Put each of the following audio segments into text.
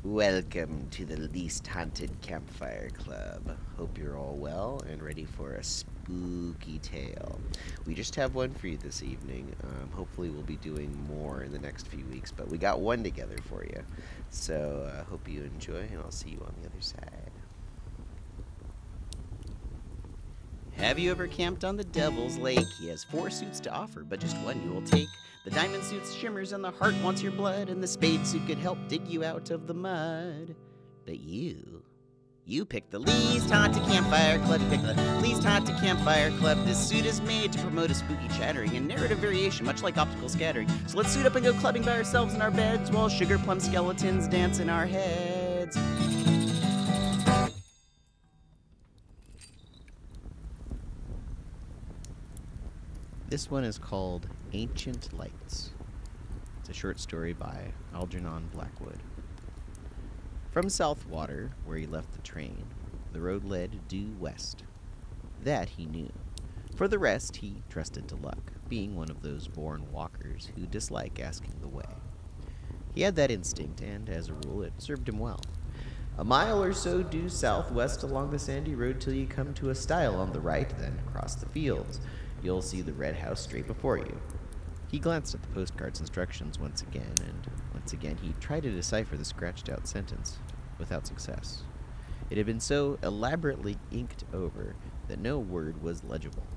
Welcome to the least haunted Campfire Club. Hope you're all well and ready for a spooky tale. We just have one for you this evening. Hopefully, we'll be doing more in the next few weeks, but we got one together for you. So, hope you enjoy, and I'll see you on the other side. Have you ever camped on the Devil's Lake? He has 4 suits to offer, but just one you will take. The diamond suit shimmers and the heart wants your blood, and the spade suit could help dig you out of the mud. But you picked the least haunted campfire club. You picked the least haunted campfire club. This suit is made to promote a spooky chattering and narrative variation, much like optical scattering. So let's suit up and go clubbing by ourselves in our beds while sugar plum skeletons dance in our heads. This one is called Ancient Lights. It's a short story by Algernon Blackwood. From Southwater, where he left the train, the road led due west. That he knew. For the rest, he trusted to luck, being one of those born walkers who dislike asking the way. He had that instinct, and as a rule, it served him well. A mile or so due southwest along the sandy road till you come to a stile on the right, then cross the fields. You'll see the red house straight before you. He glanced at the postcard's instructions once again, and once again he tried to decipher the scratched-out sentence, without success. It had been so elaborately inked over that no word was legible.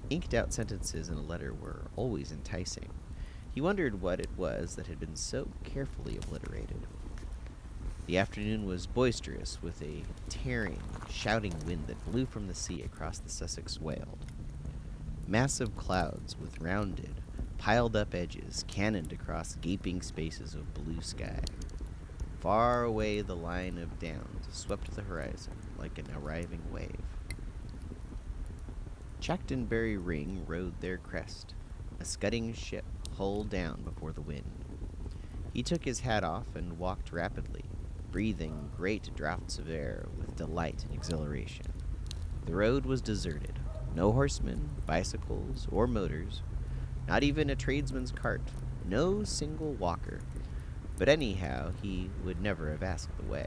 Inked-out sentences in a letter were always enticing. He wondered what it was that had been so carefully obliterated. The afternoon was boisterous, with a tearing, shouting wind that blew from the sea across the Sussex Weald. Massive clouds with rounded, piled-up edges cannoned across gaping spaces of blue sky. Far away the line of downs swept the horizon like an arriving wave. Chanctonbury Ring rode their crest, a scudding ship hull down before the wind. He took his hat off and walked rapidly, breathing great draughts of air with delight and exhilaration. The road was deserted. No horsemen, bicycles, or motors, not even a tradesman's cart, no single walker. But anyhow, he would never have asked the way.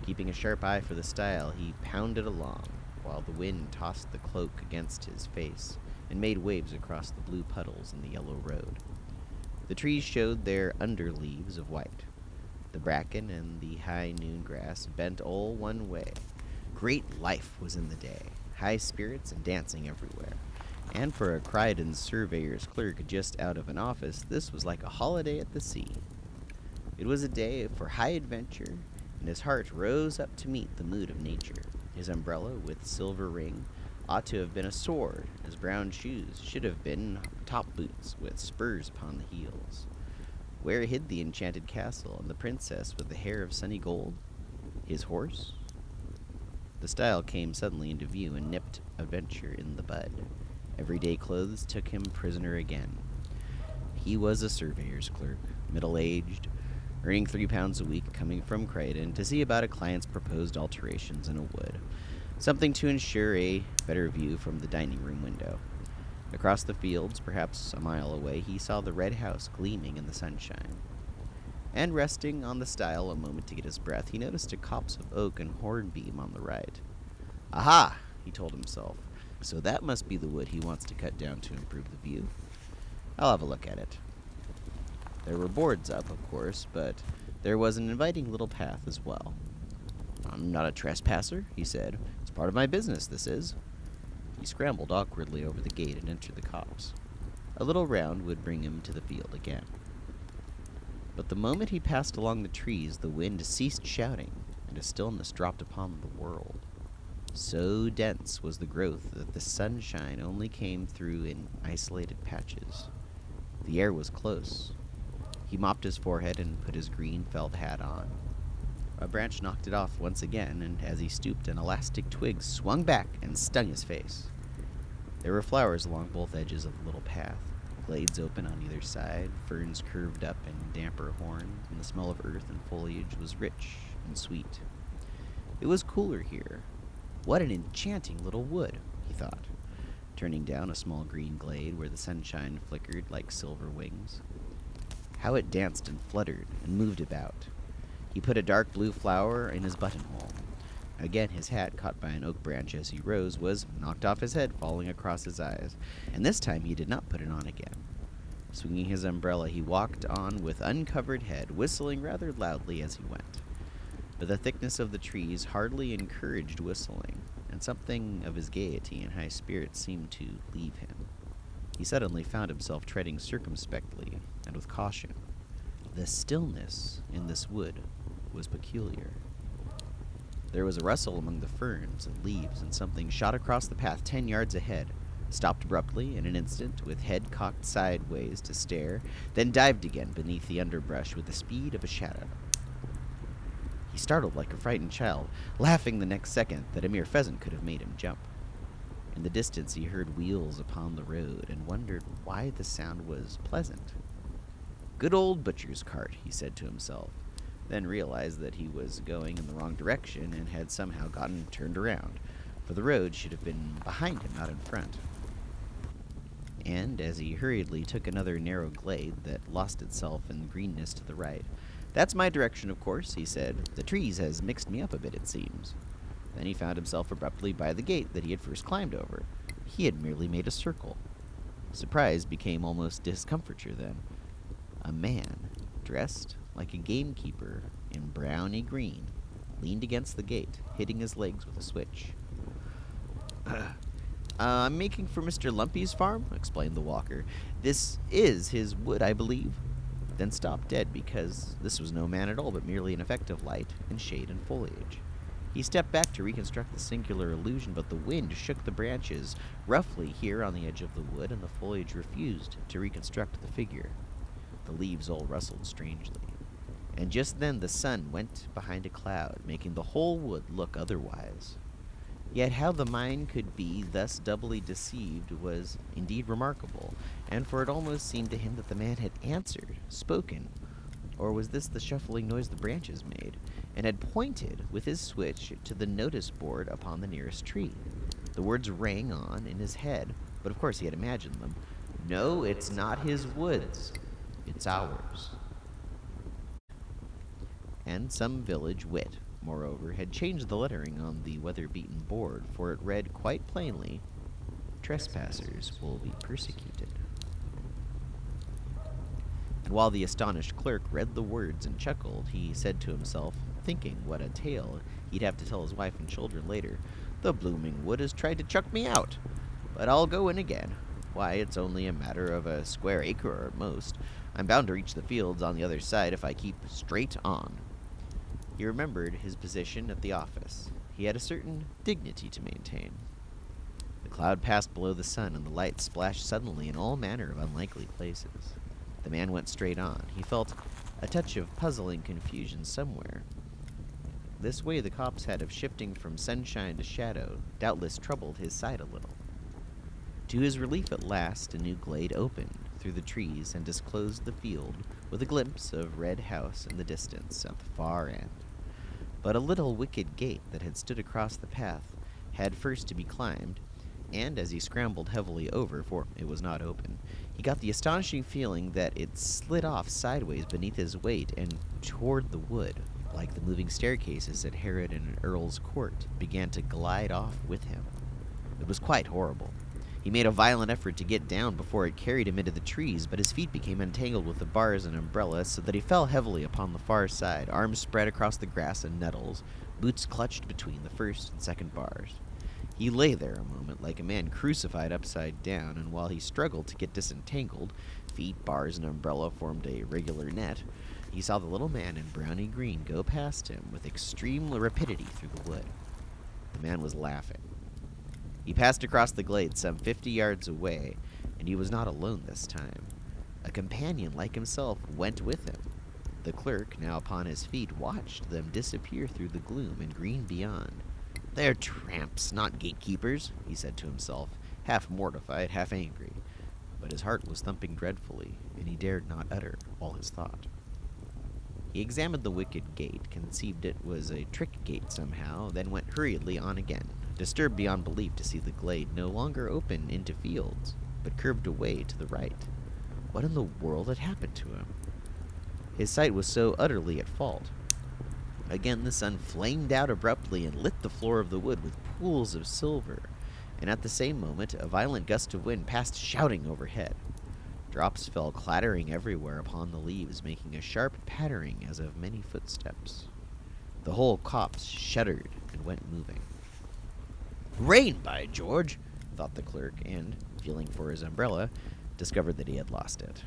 Keeping a sharp eye for the stile, he pounded along, while the wind tossed the cloak against his face and made waves across the blue puddles in the yellow road. The trees showed their underleaves of white. The bracken and the high noon grass bent all one way. Great life was in the day. High spirits and dancing everywhere. And for a Croydon surveyor's clerk just out of an office, this was like a holiday at the sea. It was a day for high adventure, and his heart rose up to meet the mood of nature. His umbrella, with silver ring, ought to have been a sword. His brown shoes should have been top boots with spurs upon the heels. Where hid the enchanted castle and the princess with the hair of sunny gold? His horse? The stile came suddenly into view and nipped adventure in the bud. Everyday clothes took him prisoner again. He was a surveyor's clerk, middle-aged, earning £3 a week, coming from Croydon to see about a client's proposed alterations in a wood, something to ensure a better view from the dining room window. Across the fields, perhaps a mile away, he saw the red house gleaming in the sunshine. And resting on the stile a moment to get his breath, he noticed a copse of oak and hornbeam on the right. Aha! He told himself. So that must be the wood he wants to cut down to improve the view. I'll have a look at it. There were boards up, of course, but there was an inviting little path as well. I'm not a trespasser, he said. It's part of my business, this is. He scrambled awkwardly over the gate and entered the copse. A little round would bring him to the field again. But the moment he passed along the trees, the wind ceased shouting, and a stillness dropped upon the world. So dense was the growth that the sunshine only came through in isolated patches. The air was close. He mopped his forehead and put his green felt hat on. A branch knocked it off once again, and as he stooped, an elastic twig swung back and stung his face. There were flowers along both edges of the little path. Glades open on either side, ferns curved up in damper horns, and the smell of earth and foliage was rich and sweet. It was cooler here. What an enchanting little wood, he thought, turning down a small green glade where the sunshine flickered like silver wings. How it danced and fluttered and moved about. He put a dark blue flower in his buttonhole. Again, his hat, caught by an oak branch as he rose, was knocked off his head, falling across his eyes, and this time he did not put it on again. Swinging his umbrella, he walked on with uncovered head, whistling rather loudly as he went. But the thickness of the trees hardly encouraged whistling, and something of his gaiety and high spirits seemed to leave him. He suddenly found himself treading circumspectly and with caution. The stillness in this wood was peculiar. There was a rustle among the ferns and leaves, and something shot across the path 10 yards ahead, stopped abruptly in an instant with head cocked sideways to stare, then dived again beneath the underbrush with the speed of a shadow. He startled like a frightened child, laughing the next second that a mere pheasant could have made him jump. In the distance he heard wheels upon the road and wondered why the sound was pleasant. Good old butcher's cart, he said to himself, then realized that he was going in the wrong direction and had somehow gotten turned around, for the road should have been behind him, not in front. And as he hurriedly took another narrow glade that lost itself in greenness to the right, "That's my direction, of course," he said. "The trees has mixed me up a bit, it seems." Then he found himself abruptly by the gate that he had first climbed over. He had merely made a circle. Surprise became almost discomfiture then. A man, dressed like a gamekeeper in browny green, leaned against the gate, hitting his legs with a switch. I'm making for Mr. Lumpy's farm," explained the walker. "This is his wood, I believe." Then stopped dead because this was no man at all, but merely an effect of light and shade and foliage. He stepped back to reconstruct the singular illusion, but the wind shook the branches roughly here on the edge of the wood, and the foliage refused to reconstruct the figure. The leaves all rustled strangely. And just then the sun went behind a cloud, making the whole wood look otherwise. Yet how the mind could be thus doubly deceived was indeed remarkable, and for it almost seemed to him that the man had answered, spoken, or was this the shuffling noise the branches made, and had pointed with his switch to the notice board upon the nearest tree. The words rang on in his head, but of course he had imagined them. "No, it's not his woods. It's ours." And some village wit, moreover, had changed the lettering on the weather-beaten board, for it read quite plainly, "Trespassers will be persecuted." And while the astonished clerk read the words and chuckled, he said to himself, thinking what a tale he'd have to tell his wife and children later, "The blooming wood has tried to chuck me out, but I'll go in again. Why, it's only a matter of a square acre at most. I'm bound to reach the fields on the other side if I keep straight on." He remembered his position at the office. He had a certain dignity to maintain. The cloud passed below the sun, and the light splashed suddenly in all manner of unlikely places. The man went straight on. He felt a touch of puzzling confusion somewhere. This way the copse had of shifting from sunshine to shadow doubtless troubled his sight a little. To his relief at last, a new glade opened through the trees and disclosed the field with a glimpse of red house in the distance at the far end. But a little wicket gate that had stood across the path had first to be climbed, and as he scrambled heavily over, for it was not open, he got the astonishing feeling that it slid off sideways beneath his weight and toward the wood, like the moving staircases at Herod and Earl's court, began to glide off with him. It was quite horrible. He made a violent effort to get down before it carried him into the trees, but his feet became entangled with the bars and umbrella, so that he fell heavily upon the far side, arms spread across the grass and nettles, boots clutched between the first and second bars. He lay there a moment like a man crucified upside down, and while he struggled to get disentangled, feet, bars, and umbrella formed a regular net, he saw the little man in browny green go past him with extreme rapidity through the wood. The man was laughing. He passed across the glade some 50 yards away, and he was not alone this time. A companion like himself went with him. The clerk, now upon his feet, watched them disappear through the gloom and green beyond. "They're tramps, not gatekeepers," he said to himself, half mortified, half angry. But his heart was thumping dreadfully, and he dared not utter all his thought. He examined the wicket gate, conceived it was a trick gate somehow, then went hurriedly on again, disturbed beyond belief to see the glade no longer open into fields, but curved away to the right. What in the world had happened to him? His sight was so utterly at fault. Again, the sun flamed out abruptly and lit the floor of the wood with pools of silver, and at the same moment, a violent gust of wind passed shouting overhead. Drops fell clattering everywhere upon the leaves, making a sharp pattering as of many footsteps. The whole copse shuddered and went moving. Rain, by George, thought the clerk, and, feeling for his umbrella, discovered that he had lost it.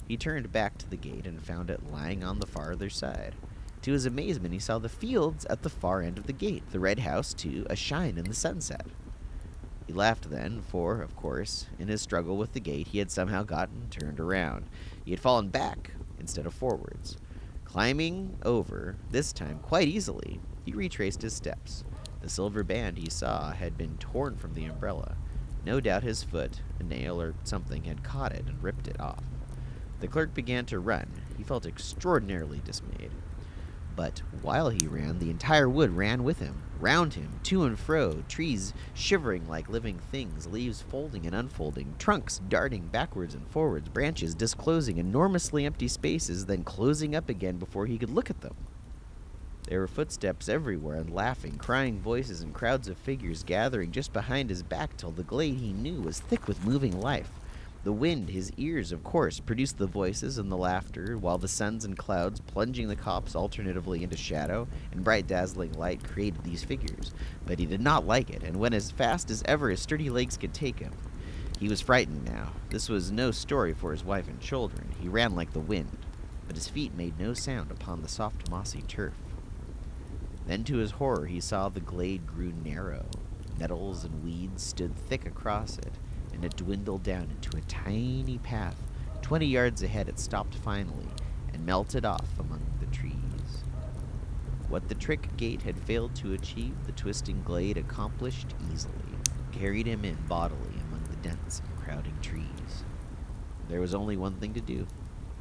He turned back to the gate and found it lying on the farther side. To his amazement, he saw the fields at the far end of the gate, the red house, too, ashine in the sunset. He laughed then, for, of course, in his struggle with the gate, he had somehow gotten turned around. He had fallen back instead of forwards. Climbing over, this time quite easily, he retraced his steps. The silver band he saw had been torn from the umbrella. No doubt his foot, a nail or something, had caught it and ripped it off. The clerk began to run. He felt extraordinarily dismayed. But while he ran, the entire wood ran with him, round him, to and fro, trees shivering like living things, leaves folding and unfolding, trunks darting backwards and forwards, branches disclosing enormously empty spaces, then closing up again before he could look at them. There were footsteps everywhere, and laughing, crying voices, and crowds of figures gathering just behind his back till the glade he knew was thick with moving life. The wind, his ears, of course, produced the voices and the laughter, while the suns and clouds, plunging the copse alternatively into shadow and bright dazzling light, created these figures. But he did not like it, and went as fast as ever his sturdy legs could take him. He was frightened now. This was no story for his wife and children. He ran like the wind, but his feet made no sound upon the soft mossy turf. Then to his horror he saw the glade grew narrow. Nettles and weeds stood thick across it, and it dwindled down into a tiny path. 20 yards ahead it stopped finally, and melted off among the trees. What the trick gate had failed to achieve, the twisting glade accomplished easily, carried him in bodily among the dense and crowding trees. There was only one thing to do.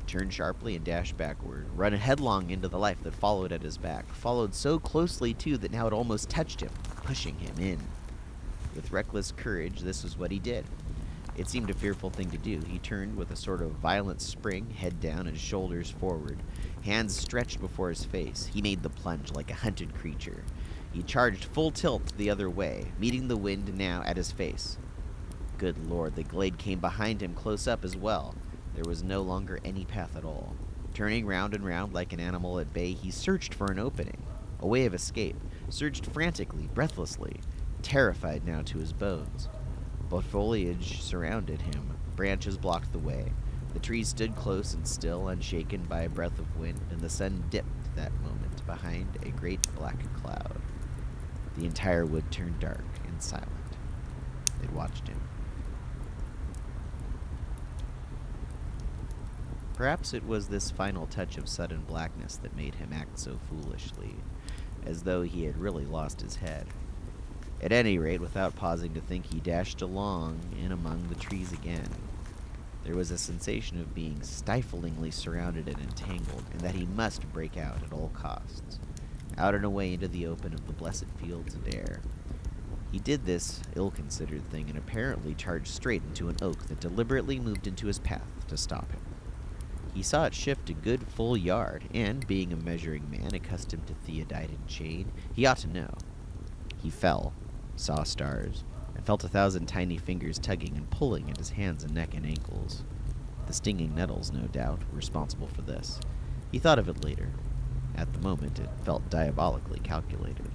Turn sharply and dash backward, run headlong into the life that followed at his back, followed so closely, too, that now it almost touched him, pushing him in. With reckless courage, this was what he did. It seemed a fearful thing to do. He turned with a sort of violent spring, head down and shoulders forward, hands stretched before his face. He made the plunge like a hunted creature. He charged full tilt the other way, meeting the wind now at his face. Good Lord, the glade came behind him close up as well. There was no longer any path at all. Turning round and round like an animal at bay, he searched for an opening, a way of escape, searched frantically, breathlessly, terrified now to his bones. But foliage surrounded him, branches blocked the way. The trees stood close and still, unshaken by a breath of wind, and the sun dipped that moment behind a great black cloud. The entire wood turned dark and silent. It watched him. Perhaps it was this final touch of sudden blackness that made him act so foolishly, as though he had really lost his head. At any rate, without pausing to think, he dashed along in among the trees again. There was a sensation of being stiflingly surrounded and entangled, and that he must break out at all costs, out and away into the open of the blessed fields and air. He did this ill-considered thing and apparently charged straight into an oak that deliberately moved into his path to stop him. He saw it shift a good full yard, and, being a measuring man accustomed to theodite and chain, he ought to know. He fell, saw stars, and felt 1,000 tiny fingers tugging and pulling at his hands and neck and ankles. The stinging nettles, no doubt, were responsible for this. He thought of it later. At the moment, it felt diabolically calculated.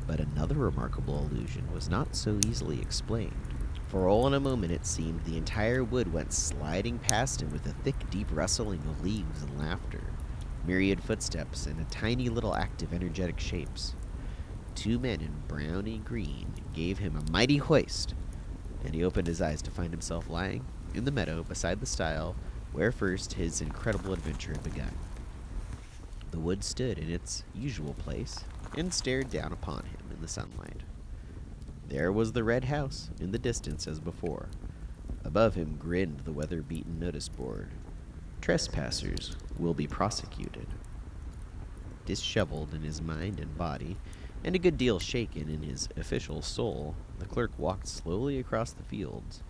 But another remarkable illusion was not so easily explained. For all in a moment, it seemed, the entire wood went sliding past him with a thick, deep rustling of leaves and laughter, myriad footsteps, and a tiny little active, energetic shapes. 2 men in browny green gave him a mighty hoist, and he opened his eyes to find himself lying in the meadow beside the stile where first his incredible adventure had begun. The wood stood in its usual place and stared down upon him in the sunlight. There was the red house in the distance as before. Above him grinned the weather-beaten notice board. Trespassers will be prosecuted. Disheveled in his mind and body, and a good deal shaken in his official soul, the clerk walked slowly across the fields.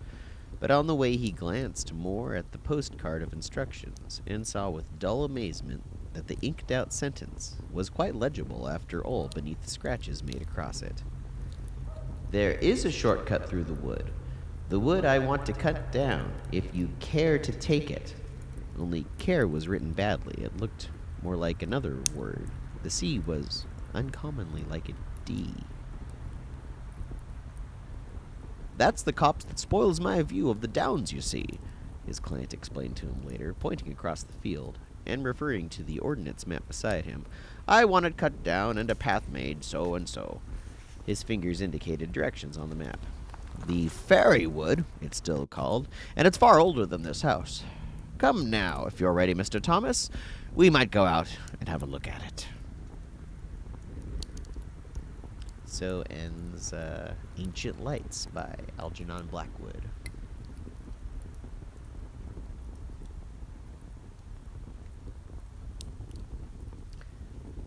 But on the way he glanced more at the postcard of instructions, and saw with dull amazement that the inked-out sentence was quite legible after all beneath the scratches made across it. "There is a shortcut through the wood. The wood I want to cut down, if you care to take it." Only care was written badly. It looked more like another word. The C was uncommonly like a D. "That's the copse that spoils my view of the downs, you see," his client explained to him later, pointing across the field and referring to the ordnance map beside him. "I want it cut down and a path made so and so." His fingers indicated directions on the map. "The fairy wood, it's still called, and it's far older than this house. Come now, if you're ready, Mr. Thomas. We might go out and have a look at it." So ends Ancient Lights by Algernon Blackwood.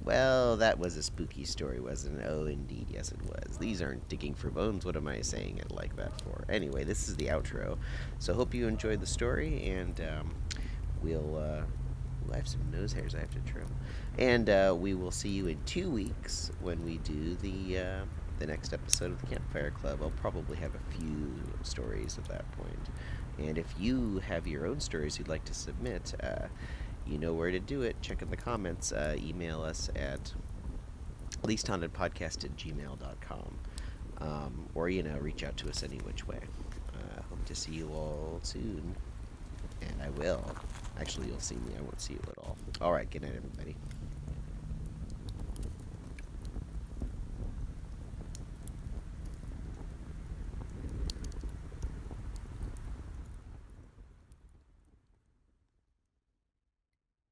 Well, that was a spooky story, wasn't it? Oh, indeed, yes it was. These aren't digging for bones. What am I saying it like that for? Anyway, this is the outro. So hope you enjoyed the story, and I have some nose hairs I have to trim. And we will see you in 2 weeks when we do the next episode of the Campfire Club. I'll probably have a few stories at that point. And if you have your own stories you'd like to submit, you know where to do it. Check in the comments. Email us at leasthauntedpodcast@gmail.com. Or, reach out to us any which way. Hope to see you all soon. And I will. Actually, you'll see me. I won't see you at all. All right. Good night, everybody.